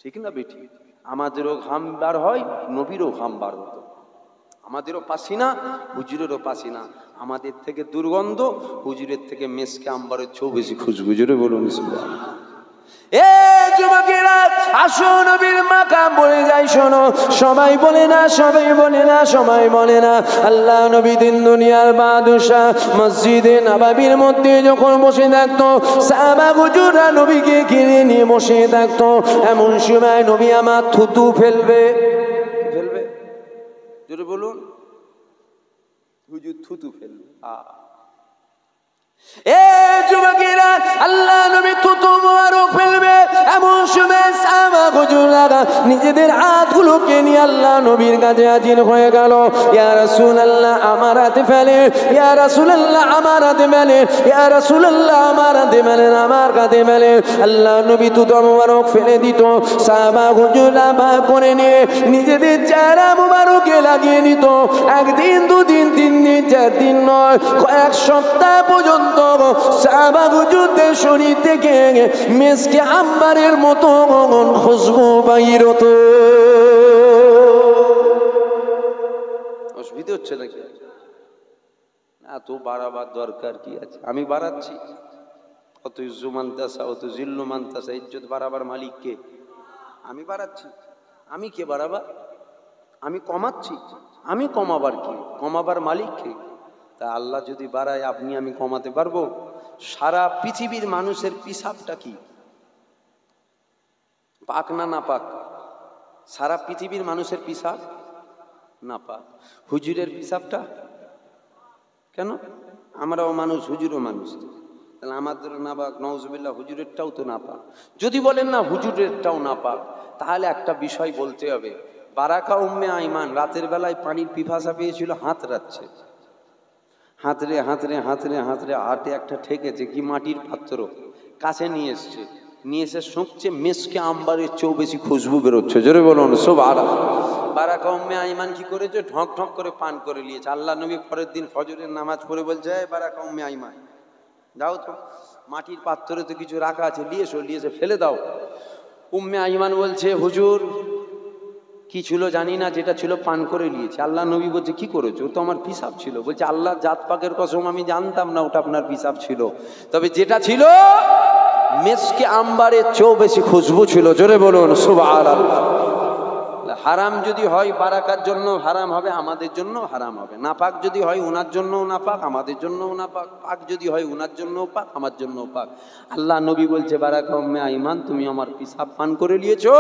ঠিক না বেটি? আমাদেরও ঘাম বার হয়, নবীরও ঘাম বার হতো, আমাদেরও পাসিনা, হুজুরেরও পাসিনা, আমাদের থেকে দুর্গন্ধ, হুজুরের থেকে মেসকে আম্বারের চেয়েও বেশি খুশবু। জোরে বলুন সুবহানাল্লাহ। এ যুবকেরা, আসো নবীর মাকাম বলে যাই, শোনো। সবাই বলে না, সবাই বলে না, সবাই বলে না। আল্লাহ নবী দিন দুনিয়ার বাদশাহ মসজিদে নববীর মধ্যে যখন বসে থাকতো, সাহাবা হুজুররা নবীকে ঘিরে নিয়ে বসে থাকতো। এমন সময় নবী আমার থুতু ফেলবে, ফেলবে, জোরে বলুন, হুজুর থুতু ফেলবে। এ যুবকেরা, আল্লাহ নবী থুতু মুবারক ফেলবে, এমন সময় সাহাবা হুজুররা নিজেদের হাতগুলোকে নিয়ে আল্লাহ নবীর কাছে হাজির হয়ে গেল। ইয়া রাসূলুল্লাহ, আমার হাতে ফেলে, ইয়া রাসূলুল্লাহ আমার হাতে ফেলে, ইয়া রাসূলুল্লাহ আমার হাতে ফেলে, আমার কাঁধে ফেলে। আল্লাহ নবী থুতু মুবারক ফেলে দিত, সাহাবা হুজুররা ভাগ করে নিয়ে নিজেদের চেহারা মুবারকে লাগিয়ে নিত। একদিন, দুদিন, 3 দিন, 4 দিন নয়, কয়েক সপ্তাহ পর্যন্ত সাহাবা হুজুরদের শরীর থেকে মেসকে আম্বারের মতো খুশবু বাইর হতো। অসুবিধা হচ্ছে নাকি? না তো বাড়াবার দরকার কি আছে? আমি বাড়াচ্ছি। অত ইজ্জু মানতাসা, অত জিল্লু মানতাসা, ইজ্জত বাড়াবার মালিক কে? আমি বাড়াচ্ছি। আমি কে বাড়াবার? আমি কমাচ্ছি। আমি কমাবার কি? কমাবার মালিক কে? তা আল্লাহ যদি বাড়ায়, আপনি আমি কমাতে পারবো? সারা পৃথিবীর মানুষের পিসাবটা কি, পাক না না পাক? সারা পৃথিবীর মানুষের পিসাব না পাক। হুজুরের পিসাবটা কেন? আমরাও মানুষ, হুজুরও মানুষ, তাহলে আমাদেরও না পাক? নাউজুবিল্লাহ, হুজুরেরটাও তো না পাক। যদি বলেন না হুজুরেরটাও না পাক, তাহলে একটা বিষয় বলতে হবে, বারাকা উম্মে আইমান রাতের বেলায় পানির পিপাসা পেয়েছিল, হাতড়াচ্ছে, হাতড়ে হাতড়ে হাতড়ে হাতড়ে হাতে একটা ঠেকেছে কি মাটির পাত্র, কাছে নিয়ে এসছে, নিয়ে এসে শুঁকছে, মেসকে আম্বারের চেয়েও বেশি খুশবু বেরোচ্ছে। জোরে বলুন সুবহানাল্লাহ। বারাকা উম্মে আইমান কি করেছে, ঢক ঢক করে পান করে নিয়েছে। আল্লাহ নবী পরের দিন ফজরের নামাজ পড়ে বলছে, বারাকা উম্মে আইমান দাও তো, মাটির পাত্রে তো কিছু রাখা আছে, নিয়ে এসে ফেলে দাও। উম্মে আইমান বলছে, হুজুর কি ছিল জানি না, যেটা ছিল পান করে নিয়েছে। আল্লাহ নবী বলছে, কি করেছো? ও তো আমার পিসাব ছিল। বলছে, আল্লাহ জাত পাকের কসম আমি জানতাম না ওটা আপনার পিসাব ছিল, তবে যেটা ছিল মেসকে আম্বারের চেয়েও বেশি খুশবু ছিল। জোরে বলুন সুবহানাল্লাহ। হারাম যদি হয় বারাকার জন্য হারাম হবে, আমাদের জন্য হারাম হবে। নাপাক যদি হয় উনার জন্যও নাপাক, আমাদের জন্যও নাপাক। পাক যদি হয় উনার জন্যও পাক, আমার জন্যও পাক। আল্লাহ নবী বলছে, বারাকা উম্মে আইমান তুমি আমার পিসাব পান করে নিয়েছো,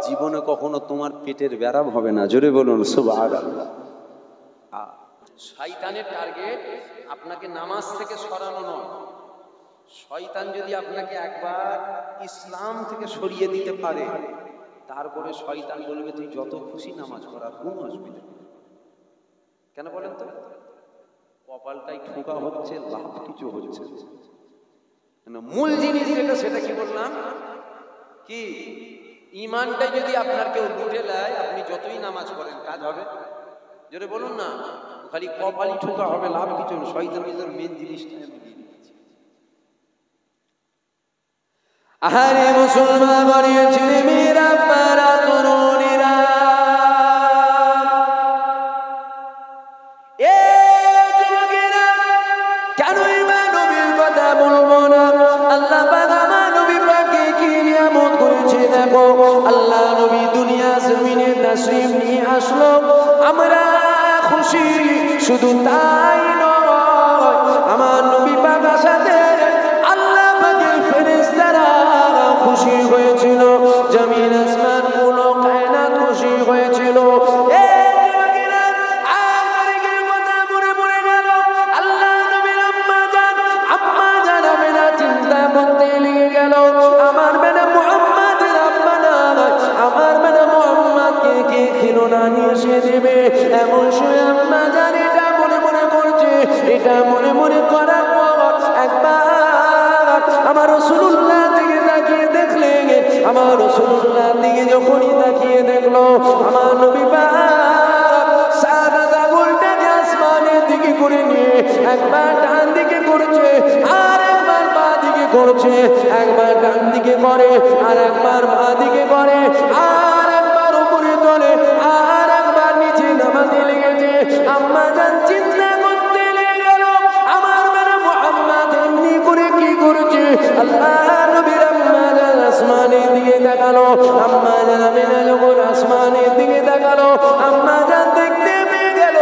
জীবনে কখনো তোমার পেটের ব্যারাম হবে না। জোরে বলুন সুবহানাল্লাহ। শয়তানের টার্গেট আপনাকে নামাজ থেকে সরানো নয়। শয়তান যদি আপনাকে একবার ইসলাম থেকে সরিয়ে দিতে পারে, তারপরে শয়তান বলবে তুই যত খুশি নামাজ পড়ার কোনো অসুবিধা নেই। কেন বলেন তো? কপালটাই ঠোকা হচ্ছে, লাভ কিছু হচ্ছে না। মূল জিনিস যেটা, সেটা কি বললাম, কি ইমানটা যদি আপনার কেউ লুটে নেয়, আপনি যতই নামাজ পড়েন কাজ হবে? জোরে বলুন না। খালি কপালই ঠোকা হবে, লাভ কিছু না। শয়তানের মেন জিনিসটা আমি দিয়ে দিচ্ছি। আহারে মুসলমান বাড়ির ছেলে মেয়েরা, পাড়া তরুণীরা, এ যুবকেরা, কেনই বা নবীর কথা বলবো না? আল্লাহ পাক আমার নবী পাককে কি নিয়ামত করেছে দেখো। আল্লাহ নবী দুনিয়া জমিনে তাশরীফ নিয়ে আসলো, আমরা খুশি। শুধু তাই নয়, আমার নবী পাক আসাতে আল্লাহ পাকের ফেরেশতারা খুশি হয়েছিল, জমিন আসমান পুরো কায়নাত খুশি হয়েছিল। চিন্তা করতে লেগে গেল, আমার বেটা মুহাম্মাদের আব্বা নাই, আমার বেটা মুহাম্মাদকে কে খিলুনা নিয়ে এসে দেবে। এমন সময় আম্মা জান এটা মনে মনে করছে। এটা মনে মনে করার পর একবার আমার রাসূলুল্লাহ দিকে তাকিয়ে দেখলেন। আমার রাসূলুল্লাহ দিকে যখনই তাকিয়ে দেখলো, আমার নবী পাক সাদা আঙ্গুলটাকে আসমানের দিকে করে নিয়ে একবার ডান দিকে করছে, আর একবার বাঁ দিকে করছে। একবার ডান দিকে করে, আর একবার বাঁ দিকে করে, আর একবার উপরে তোলে, আর একবার নিচে নামাতে লেগেছে। আম্মা জান চিন্তা করতে লেগে গেল, আমার বেটা মুহাম্মদ এমনি করে কি করছে। আল্লাহ নবীর আম্মা জান আসমানের দিকে তাকালো। আম্মা জান আমিনা যখন আসমানের দিকে তাকালো, আম্মা জান দেখতে পেয়ে গেল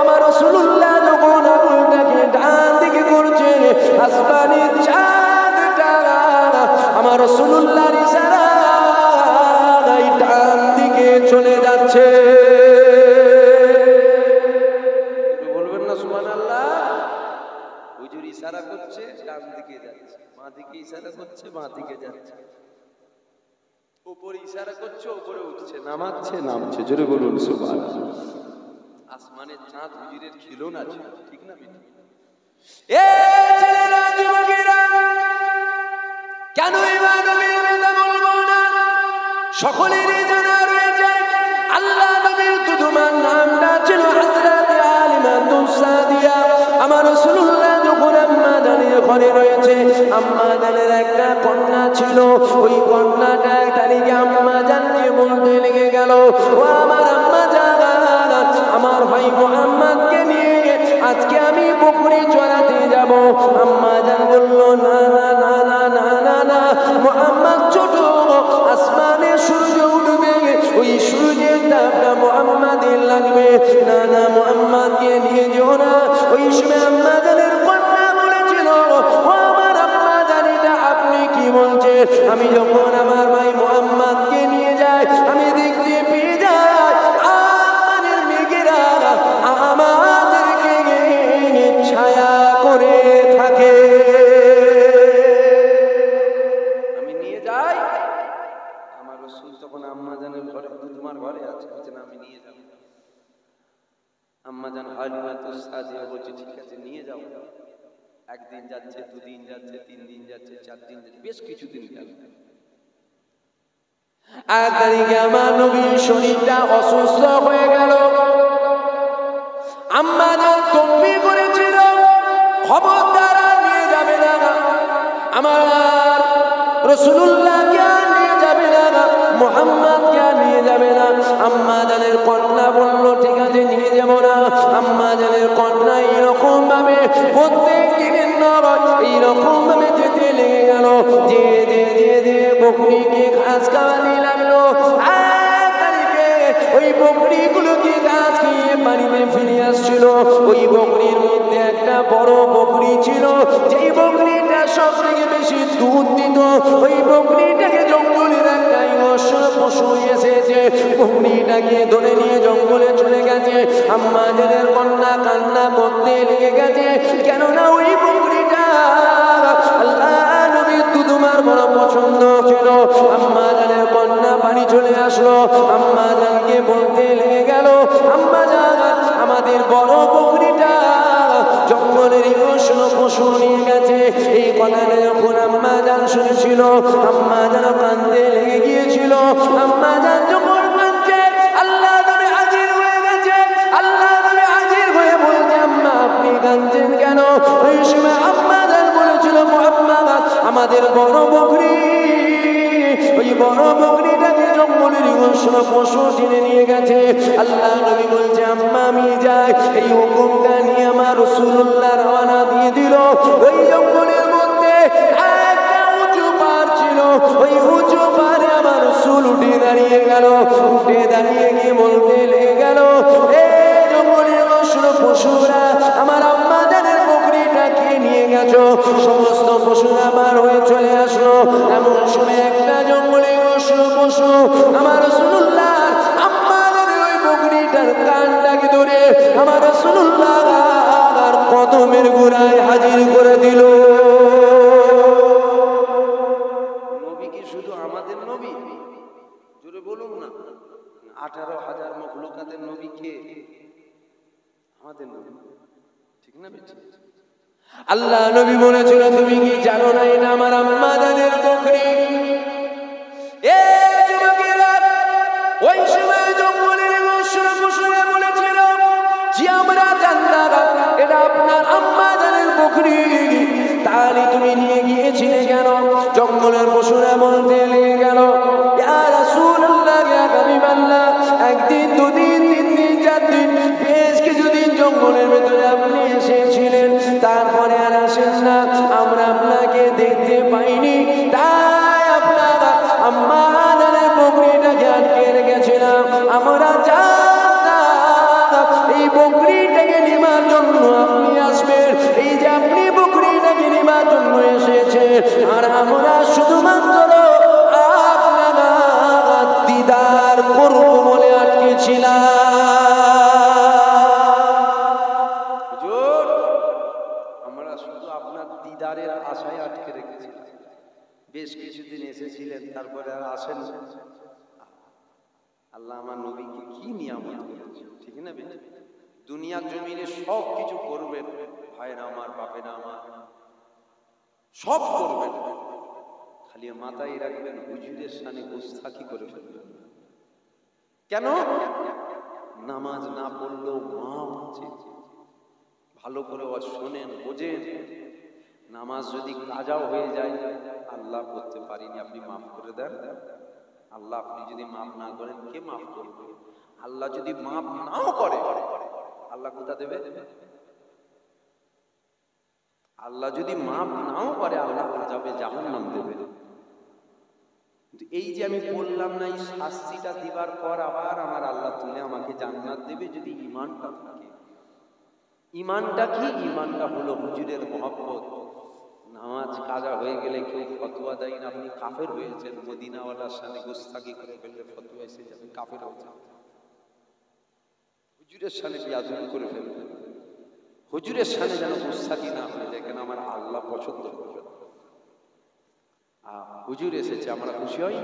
আমার রাসূলুল্লাহ যখন আঙুলটাকে ডান দিকে করছে, আসমানের চাঁদটা আমার রাসূলুল্লাহর ইশারায় ডান দিকে চলে যাচ্ছে। বলবেন না সুবহানাল্লাহ? হুজুর ইশারা করছে, ডান দিকে যাচ্ছে, বাঁ দিকে ইশারা করছে, বাঁ দিকে যাচ্ছে, উপরে ইশারা করছে, উপরে উঠছে, নামাচ্ছে, নামছে। জোরে বলুন সুবহানাল্লাহ। আসমানের চাঁদ হুজুরের খিলুনা ছিল, ঠিক না বেটি? এ ছেলেরা, যুবকেরা, কেন ইমান নবীর কথা বলবো না? সকলেরই জানা রয়েছে আল্লাহ নবীর দুধুমার নামটা ছিল হযরত আলিমাতুস সাদিয়া। আমার রাসূলুল্লাহ যখন আম্মা জানের ঘরে রয়েছে, আম্মা জানের একটা কন্যা ছিল। ওই কন্যাটা এক তারিখে আম্মা জানকে বলতে লেগে গেল, ও আমার আম্মা জান, আমার ভাই মুহাম্মদকে নিয়ে আজকে আমি বকরি চড়াতে যাব। আম্মা জান বলল, না না না না না না না, মুহাম্মদ ছোট, আসমানে সূর্য উঠবে, ওই সূর্যের তাপটা মুহাম্মাদের লাগবে। না না, মুহাম্মদকে নিয়ে যেও না। ওই সময় আম্মা জানের কন্যা বলেছিল, ও আমার আম্মা জান, এটা আপনি কি বলছেন? আমি যখন আমার ভাই মুহাম্মদকে নিয়ে যাই, আমি দেখতে পেয়ে যাই আসমানের মেঘেরা আমাদেরকে ছায়া করে থাকে। আমি নিয়ে যাই, আমার রাসূল তখন আম্মা জানের ঘরে, তোমার ঘরে আছে, আম্মাজান হালিমা তো সাজিয়া বলছে ঠিক আছে নিয়ে যাও। একদিন যাচ্ছে, দুদিন যাচ্ছে, 3 দিন যাচ্ছে, 4 দিন যাচ্ছে, বেশ কিছুদিন গেল। আর তারিখে আমার নবীর শরীরটা অসুস্থ হয়ে গেল। আম্মা জান তকবীর করেছিল, খবরদার আর নিয়ে যাবে না, আমার রাসূলুল্লাহকে আর নিয়ে যাবে না, মুহাম্মদকে আর নিয়ে যাবে না। আম্মা জানের কন্যা বলল ঠিক আছে নিয়ে যাব না। আম্মা জানের কন্যা এইরকম ভাবে প্রত্যেক দিনের নয় এইরকম ভাবে যেতে লেগে গেল, যে যে যে যে বকরিকে ঘাস খাওয়াতে লাগলো। ওই বকরিগুলোকে ঘাস খেয়ে বাড়িতে ফিরে আসছিল। ওই বকরির মধ্যে একটা বড় বকরি ছিল, যেই বকরিটা সব থেকে বেশি দুধ দিত। ওই বকরিটাকে জঙ্গলের একটা হিংস্র পশু এসেছে, বকরিটাকে ধরে নিয়ে জঙ্গলে চলে গেছে। আম্মা জানের কন্যা কান্না করতে লেগে গেছে, কেননা ওই বকরিটা আল্লাহ নবীর দুধুমার বড় পছন্দ ছিল। আম্মা জানের কন্যা বাড়ি চলে আসলো, আম্মা জানকে বলতে লেগে গেল, আম্মা জান আমাদের বড় বকরিটা জঙ্গলের হিংস্র পশু নিয়ে গেছে। এই কথাটা যখন আম্মা জান শুনেছিল, আম্মা জান কাঁদতে লেগে গিয়েছিল। আম্মা জান যখন কাঁদছে, আল্লাহ নবী হাজির হয়ে গেছে। আল্লাহ নবী হাজির হয়ে বলছে, আম্মা আপনি কাঁদছেন কেন? ওই সময় আম্মা জান বলেছিল, মুহাম্মদ আমাদের বড় বকরি, ওই বড় বকরিটাকে জঙ্গলের হিংস্র পশু টেনে নিয়ে গেছে। আল্লাহ নবী বলছে, আম্মা আমি যাই। এই হুকুমটা নিয়ে আমার রাসূলুল্লাহ রওনা দিয়ে দিল। ওই জঙ্গলের মধ্যে একটা উঁচু পাহাড় ছিল, ওই উঁচু পাহাড়ে আমার রাসূল উঠে দাঁড়িয়ে গেল। উঠে দাঁড়িয়ে গিয়ে বলতে লেগে গেল, এই জঙ্গলের হিংস্র পশুরা আমার আম্মা জানের বকরিটাকে নিয়ে গেছো। সমস্ত পশুরা আমার হয়ে চলে আসলো। এমন সময় একটা জঙ্গলে হিংস্র পশু আমার রাসূলুল্লাহ আম্মা জানের ওই বকরিটার কানটাকে ধরে আমার রাসূলুল্লাহ আর কদমের গোড়ায় হাজির করে দিল। নবী কি শুধু আমাদের নবী? জোরে বলুন না। 18,000 মখলুকাতের নবী কে? আমাদের নবী, ঠিক না বেঠিক? আল্লাহ নবী বলেছিল, তুমি কি জানো না এটা আমার আম্মা জানের বকরি? এ যুবকেরা, ওই সময় জঙ্গলের হিংস্র পশুরা বলেছিল যে আমরা জানতাম এটা আপনার আম্মা জানের বকরি, তাহলে তুমি নিয়ে গিয়েছিলে কেন? জঙ্গলের পশুরা বলতে লেগে গেল, ইয়া রাসূলুল্লাহ, ইয়া হাবিবাল্লাহ, একদিন, দুদিন, 3 দিন, 4 দিন, বেশ কিছুদিন জঙ্গলের ভেতরে আপনি এসেছিলেন, তারপরে আর আসেন না, আমরা আপনাকে দেখতে পাইনি, তাই আপনারা আম্মা জানের বকরিটাকে আটকে রেখেছিলাম। আমরা জানতাম এই বকরিটাকে নেবার জন্য আপনি আসবেন, এই যে আপনি বকরিটাকে নেবার জন্য এসেছেন, আর আমরা শুধুমাত্র আপনারা দিদার করব বলে আটকেছিলাম। আমরা শুধু আপনার দিদারের আশায় আটকে রেখেছিলাম। বেশ কিছুদিন এসেছিলেন, তারপরে আর আসেন। আল্লাহ আমার নবীকে কি নিয়ামত করেছে, ঠিক না বেঠিক? দুনিয়ার জমিনে সব কিছু করবেন, ভাইরা আমার, বাপেরা আমার, সব করবেন, খালি মাথায় রাখবেন হুজুরের সামনে গুস্তাখি করে ফেলবেন। কেন? নামাজ না পড়লেও মাপ আছে। ভালো করে শোনেন, বোঝেন। নামাজ যদি কাজাও হয়ে যায়, আল্লাহ করতে পারিনি, আপনি মাফ করে দেন। আল্লাহ আপনি যদি মাফ না করেন, কে মাফ করবে? আল্লাহ যদি মাফ নাও করে, আল্লাহ কোথা দেবে? আল্লাহ যদি মাফ নাও করে, আল্লাহ আযাবে জাহান্নাম দেবে। এই যে আমি বললাম না, এই শাস্তিটা দিবার পর আবার আমার আল্লাহ তুলে আমাকে জান্নাত দেবে, যদি ঈমানটা থাকে। ঈমানটা কি? ঈমানটা হলো হুজুরের মহব্বত। নামাজ কাজা হয়ে গেলে কেউ ফতোয়া দেয় না আপনি কাফের হয়েছেন, মদিনাওয়ালার সাথে গোস্তাকি করে ফেললে ফতোয়া এসে যাবে, কাফের হয়ে যাবে। হুজুরের সামনে বেয়াদবি করে ফেলবে, হুজুরের সামনে যেন গোস্তাকি না হয়ে যায়, কেন আমার আল্লাহ পছন্দ করবে। হুজুর এসেছে, আমরা খুশি হই,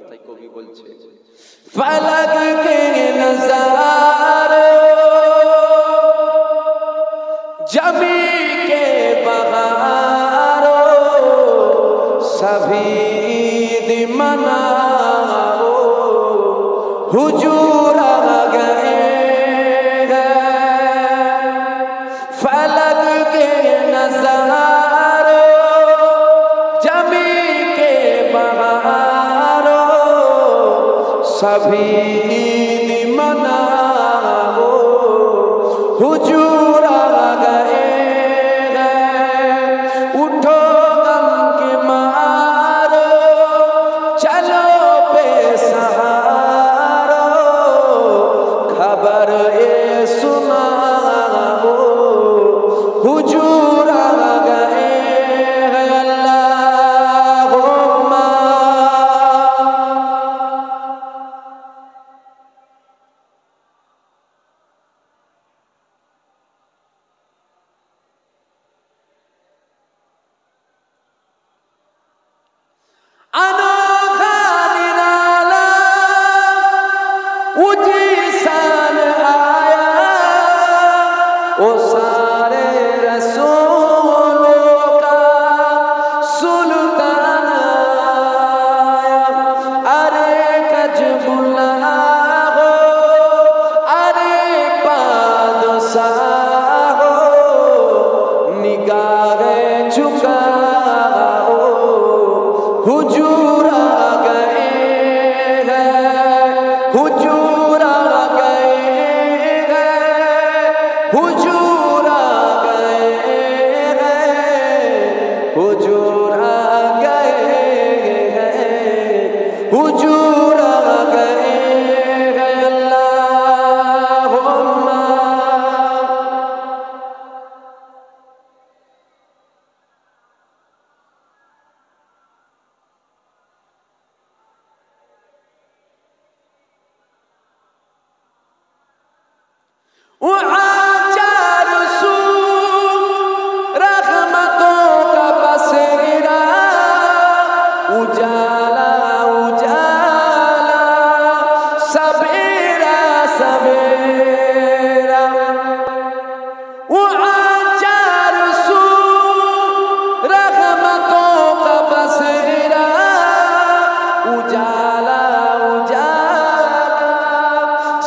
তাই কবি বলছে, ফালাক কে নজারে सभी मनाओ हुजूर आ गए हैं फलक के नज़ारों जमी के बहारों सभी मनाओ हुजूर आ गए हैं उठो गम के मारो चलो बेसहारो खबर ये सुनाओ हुजूर आ गए हैं अल्लाहुम्मा अनोखा निराला उजीसान आया ओ सारे रसूलों का सुल्तान आया अरे कजबुल्ला हो अरे बादशाह हो निगाहें झुकाओ हुजूर आ गए हैं हुजूर आ गए हैं हुजूर आ गए हैं हुजूर आ गए हैं हुजूर आ गए हैं अल्लाहुम्मा चार सू रहमतों का बसेरा उजाला उजाला सवेरा सवेरा चार सू रहमतों का बसेरा उजाला उजाला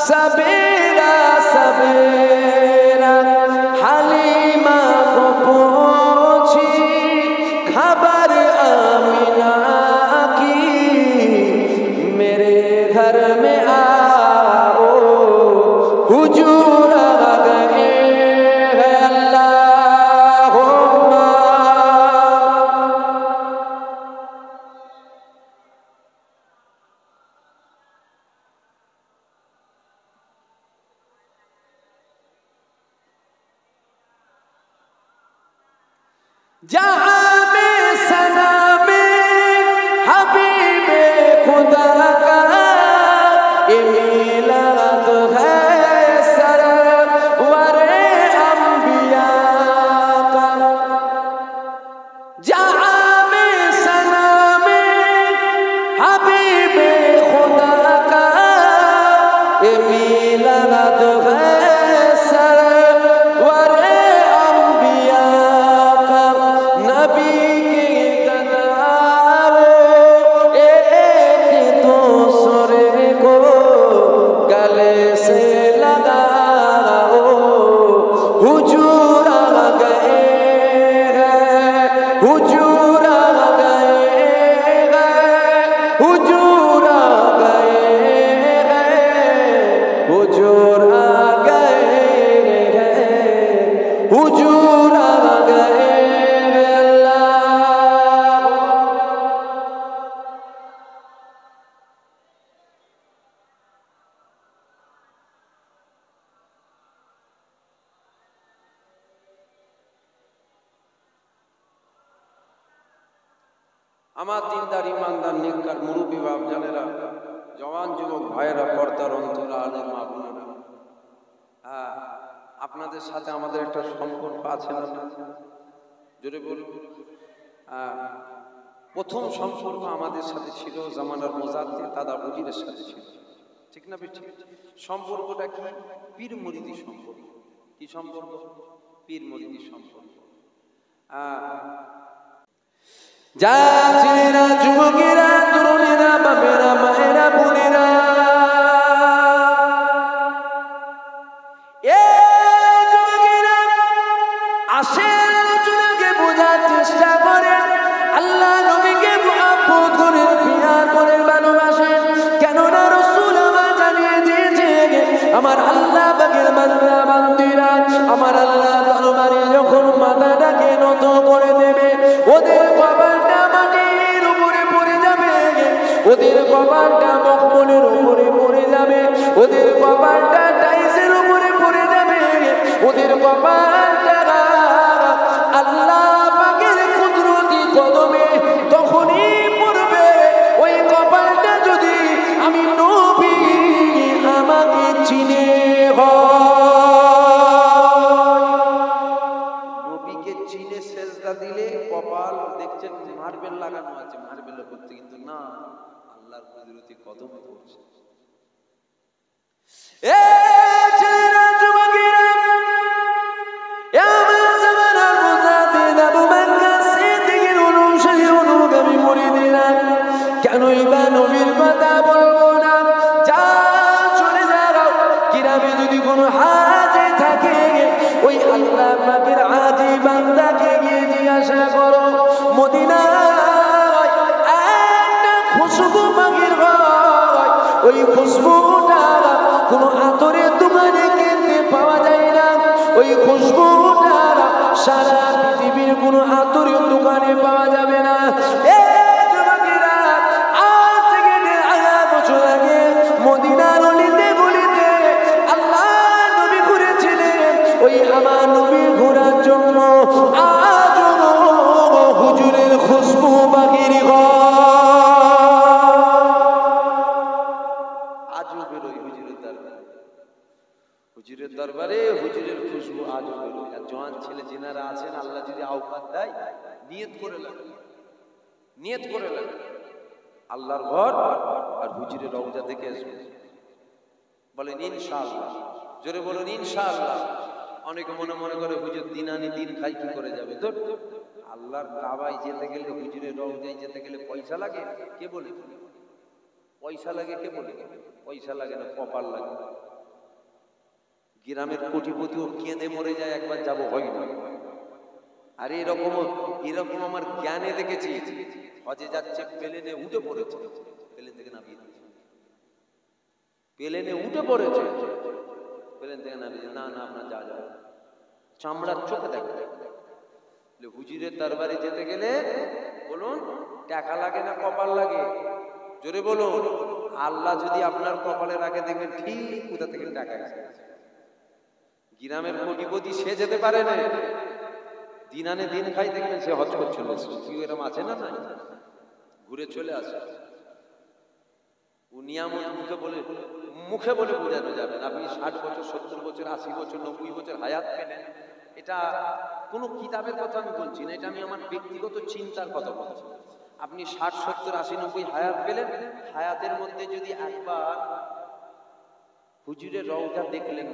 सवेरा सवेरा हलीमा को पूछी खबर आमिना की मेरे घर में आओ हुजूर आ गए हैं अल्लाहुम्मा जहाँ में सना में हबीबे खुदा का ये मिलाद है सरवरे अंबिया का जहाँ में सना में हबीबे खुदा का ये मिलाद है सरवरे अंबिया का नबी के गदारो एक दूसरे को गले से लगाओ हुजूर आ गए हैं हुजूर आ गए हैं हुजूर आ गए हैं हुजूर आ गए हैं हुजूर आ गए हैं अल्लाह আমার দিনদার ইমানদার নেককার মুরব্বী বাপ জানেরা জওয়ান যুবক ভাইয়েরা পর্দার অন্তরা আলের মা বোনেরা আপনাদের সাথে আমাদের একটা সম্পর্ক আছে না জোরে বলুন প্রথম সম্পর্ক আমাদের সাথে ছিল জামানার মুজাদ্দিদ দাদা উজিরের সাথে ছিল ঠিক না বেঠিক সম্পর্কটা কি পীর মুরিদি সম্পর্ক কি সম্পর্ক পীর মুরিদি সম্পর্ক যা ছেলেরা, যুবকেরা, তরুণীরা, বাপেরা, মায়েরা, বোনেরা, এ যুবকেরা, আসেন আলোচনাকে বোঝার চেষ্টা করেন। আল্লাহ নবীকে মুহাব্বত করেন, প্রিয়ার করেন, ভালোবাসেন। কেননা রাসূল আমার জানিয়ে দিয়েছে, আমার আল্লাহ পাকের বান্দা বান্দীরা, আমার আল্লাহ দরবারে যখন মাথাটাকে নত করে দেবে, ওদের কপালটা মাটির উপরে পড়ে যাবে, ওদের কপালটা মখমলের উপরে পড়ে যাবে, ওদের কপালটা টাইসের উপরে পড়ে যাবে, ওদের কপালটা আল্লাহ পাকের কুদরতি কদমে তখনই পড়বে। ওই কপালটা যদি আমি নবী আমাকে চিনে নবীকে চিনে সেজদা দিলে কপাল দেখছেন মার্বেল লাগানো আছে, মার্বেল করতে, কিন্তু না, আল্লাহর কুদরতি কদমে পড়ছে। এ ছেলেরা, যুবকেরা, এ আমার জামানার মুজাদ্দিদ আবু বকর সিদ্দিকের অনুসারী অনুগামী মুরিদেরা, কেনই বা নবীর কথা বলবো না? যা চলে যাও, গ্রামে যদি কোনো হাজি থাকে, ওই আল্লাহ পাকের হাজি বান্দাকে গিয়ে জিজ্ঞাসা করো, মদিনায় একটা খুশবু মাগির হয়, ওই খুশবুটা কোনো আতরের দোকানে কিনতে পাওয়া যায় না, ওই খুশবুটা সারা পৃথিবীর কোনো আতরের দোকানে পাওয়া যাবে না। এ যুবকেরা, আজ থেকে ১,৫০০ বছর আগে মদিনার অলিতে গলিতে আল্লাহ নবী ঘুরেছিলেন। ওই আমার নবী ঘোরার জন্য আজও হুজুরের খুশবু বাকির আজও বেরোয় হুজুরের দরবারে, হুজুরের দরবারে হুজুরের খুশবু আজও বেরোয়। আর জওয়ান ছেলে যেনারা আছেন, আল্লাহ যদি আওকাত দেয়, নিয়ত করে লাগবে, নিয়ত করে লাগবে আল্লাহর ঘর আর হুজুরের রওজা দেখে আসবে। বলেন ইনশাআল্লাহ, জোরে বলুন ইনশাআল্লাহ। অনেকে মনে মনে করে হুজুর দিন আনি দিন খাই, কি করে যাবে? তো আল্লাহর কাবায় যেতে গেলে, হুজুরের রওজায় যেতে গেলে পয়সা লাগে? কে বলে? পয়সা লাগে? কে বলে? পয়সা লাগে না, কপাল লাগে। গ্রামের কোটিপতিও কেঁদে মরে যায়, একবার যাব হয় না। আর এরকম আমার জ্ঞানে দেখেছি, হজে যাচ্ছে, প্লেনে উঠে পড়েছে, প্লেন থেকে নামিয়ে দিয়েছে, প্লেনে উঠে পড়েছে, প্লেন থেকে নামিয়ে, না না আপনার যা যাবে, চামড়ার চোখে দেখবে। হুজুরের দরবারে যেতে গেলে বলুন টাকা লাগে না কপাল লাগে? জোরে বলুন। আল্লাহ যদি আপনার কপালে রাখে, দেখবেন ঠিক কোথা থেকে টাকা এসে গেছে। গ্রামের কোটিপতি সে যেতে পারে না, দিন আনে দিন খাই, দেখবেন সে হজ করে চলে আসে। কেউ এরকম আছে না? নাই, ঘুরে চলে আসে। নিয়ামত মুখে বলে বোঝানো যাবে না। আপনি ৬০ বছর, ৭০ বছর, ৮০ বছর, ৯০ বছর হায়াত পেলেন, এটা কোনো কিতাবের কথা আমি বলছি না, এটা আমি আমার ব্যক্তিগত চিন্তার কথা বলছি। আপনি ৬০, ৭০, ৮০, ৯০ হায়াত পেলেন, হায়াতের মধ্যে যদি একবার হুজুরের রওজা দেখলেন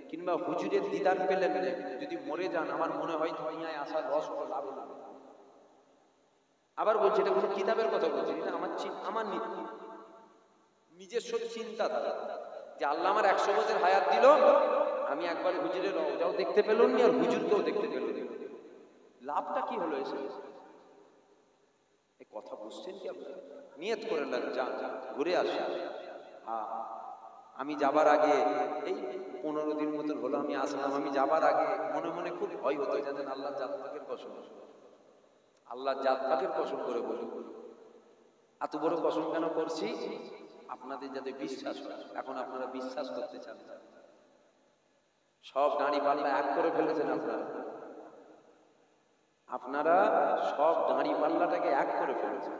কিংবা হুজুরের দিদার পেলেন, যদি মরে যান, আমার মনে হয় দুনিয়ায় আসার রস হলো লাভ না। আবার বলছি, এটা কোনো কিতাবের কথা বলছি না, আমার নিজস্ব চিন্তাধারা, যে আল্লাহ আমার ১০০ বছর হায়াত দিল, আমি একবার হুজুরের রওজাও দেখতে পেলাম না, আর হুজুরকেও দেখতে পেলাম না, লাভটা কি হলো? এসে এই কথা বুঝছেন কি আপনারা? নিয়ত করে নেন, যান ঘুরে আসেন। আমি যাবার আগে, এই ১৫ দিন মতন হলো আমি আসলাম, আমি যাবার আগে মনে মনে খুব ভয় হতো, জানেন, আল্লাহ জাত পাকের কসম, আল্লাহ জাত পাকের কসম করে বলি, এত বড় কসম কেন করছি? আপনাদের যাতে বিশ্বাস হয়। এখন আপনারা বিশ্বাস করতে চান না, সব দাঁড়ি পাল্লা এক করে ফেলেছেন আপনারা সব দাঁড়ি পাল্লাটাকে এক করে ফেলেছেন।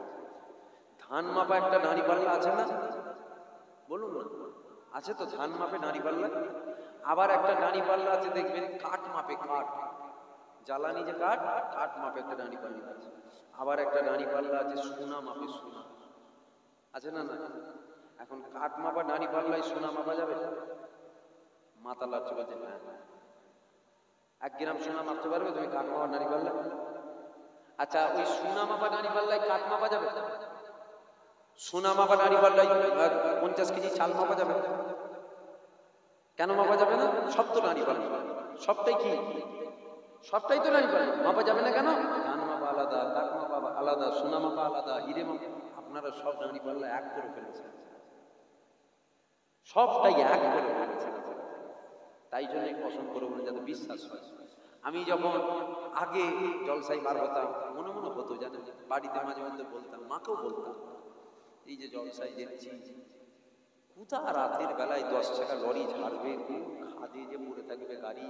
ধান মাপা একটা দাঁড়ি পাল্লা আছে না? বলুন না, আছে তো? ধান মাপে দাঁড়ি পাল্লা। আবার একটা দাঁড়ি পাল্লা আছে, দেখবেন কাঠ মাপে, কাঠ জ্বালানি যে কাঠ, কাঠ মাপে একটা দাঁড়ি পাল্লা আছে। আবার একটা দাঁড়ি পাল্লা আছে সোনা মাপে, সোনা আছে না? না, এখন কাঠ মাপা দাঁড়ি পাল্লায় সোনা মাপা যাবে? মাথা লাগছে, বলছে হ্যাঁ। ১ গ্রাম সোনা মাপতে পারবে তুমি কাঠ মাপা দাঁড়ি পাল্লা? আচ্ছা, ওই সোনা মাপা দাঁড়ি পাল্লায় কাঠ মাপা যাবে? সোনা মাপা দাঁড়ি পাল্লায় 50 কেজি চাল মাপা যাবে? কেন মাপা যাবে না? সব তো দাঁড়ি পাল্লা, সবটাই কি, সবটাই তো দাঁড়ি পাল্লা, মাপা যাবে না কেন? ধান মাপা আলাদা, কাঠ মাপা আলাদা, সোনা মাপা আলাদা, হিরে মাপা। আপনারা সব দাঁড়ি পাল্লা এক করে ফেলেছেন, সবটাই এক করে ফেলেছেন। তাই জন্য পছন্দ করে বলে যাতে বিশ্বাস হয়। আমি যখন আগে জলসাই বার হতাম, মনে মনে হতো জানেন, বাড়িতে মাঝে মধ্যে বলতাম, মাকেও বলতাম, এই যে জলসাই দেখছি, কোথা রাতের বেলায় 10 টাকা লরি ঝাড়বে, খাদে যে পড়ে থাকবে গাড়ি,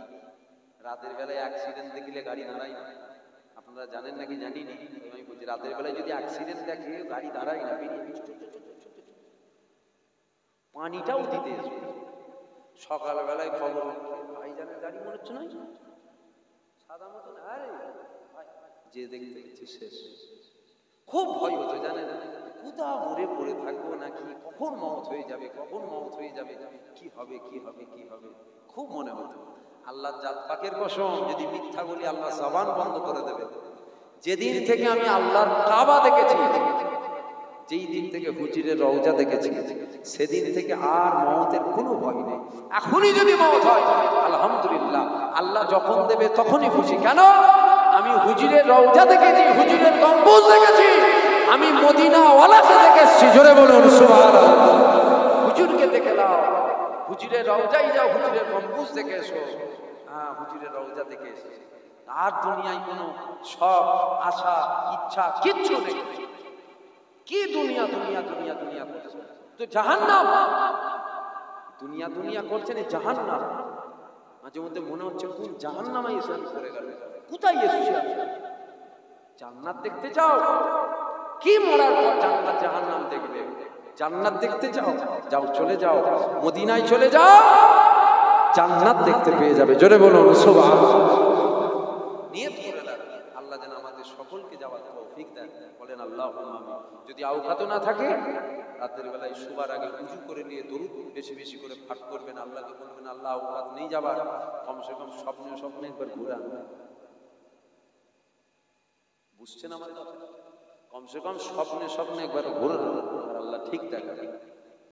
রাতের বেলায় অ্যাক্সিডেন্ট দেখলে গাড়ি দাঁড়ায় না। আপনারা জানেন নাকি জানি না, আমি বলছি রাতের বেলায় যদি অ্যাক্সিডেন্ট দেখে গাড়ি দাঁড়ায় না, পানিটাও দিতে এসো। সকালবেলায় খবর, ভাইজানের গাড়ি মনে হচ্ছে না সাদা মতন, আরে যে দেখতে গেছে শেষ। খুব ভয় হতো জানেন, কোথা মরে পড়ে থাকবো নাকি, কখন মওত হয়ে যাবে, কখন মওত হয়ে যাবে, কি হবে কি হবে কি হবে, খুব মনে হতো। আল্লাহ জাত পাকের কসম, যদি মিথ্যা বলি আল্লাহ জবান বন্ধ করে দেবে। যেদিন থেকে আমি আল্লাহর কাবা দেখেছি, যেই দিন থেকে হুজুরের রওজা দেখেছি, সেদিন থেকে আর মওতের কোনো ভয় নেই। এখনই যদি মওত হয় আলহামদুলিল্লাহ, আল্লাহ যখন দেবে তখনই খুশি। কেন? আমি হুজুরের রওজা দেখেছি, হুজুরের গম্বুজ দেখেছি, আমি মদিনা ওয়ালাকে দেখেছি। জোরে বলুন সুবহানাল্লাহ। হুজুরকে দেখে নাও, হুজুরের রওজায় যাও, হুজুরের গম্বুজ দেখে এসো। হ্যাঁ, হুজুরের রওজা দেখে এসো। আর দুনিয়ায় কোনো শখ, আশা, ইচ্ছা কিচ্ছু নেই। কি দুনিয়া দুনিয়া দুনিয়া দুনিয়া করছে, তো জাহান্নাম। দুনিয়া দুনিয়া করছেন, জাহান্নাম। মাঝে মধ্যে মনে হচ্ছে কোন জাহান্নামে এসে আমি পড়ে গেল, কোথায় এসেছি আমি? জান্নাত দেখতে চাও? কি মরার পর জান্নাত জাহান্নাম দেখবে? জান্নাত দেখতে চাও? যাও, চলে যাও মদিনায়, চলে যাও, জান্নাত দেখতে পেয়ে যাবে। জোরে বলুন সুবহানাল্লাহ। নিয়ত করে রাখো, আল্লাহ যেন আমাদের সকলকে যাওয়ার তৌফিক দেন। বলেন আল্লাহুম্মা আমিন। যদি আওকাত না থাকে, রাতের বেলায় শোবার আগে উযু করে নিয়ে দরুদ বেশি বেশি করে পাঠ করবেন, আল্লাহকে বলবেন আল্লাহ আওকাত নেই যাবার, কমসে কম স্বপ্নে স্বপ্নে একবার ঘুরে আনবেন। বুঝছেন আমার কথা? কমসে কম স্বপ্নে স্বপ্নে একবার ঘুরে আনবেন, আর আল্লাহ ঠিক দেখাবেন।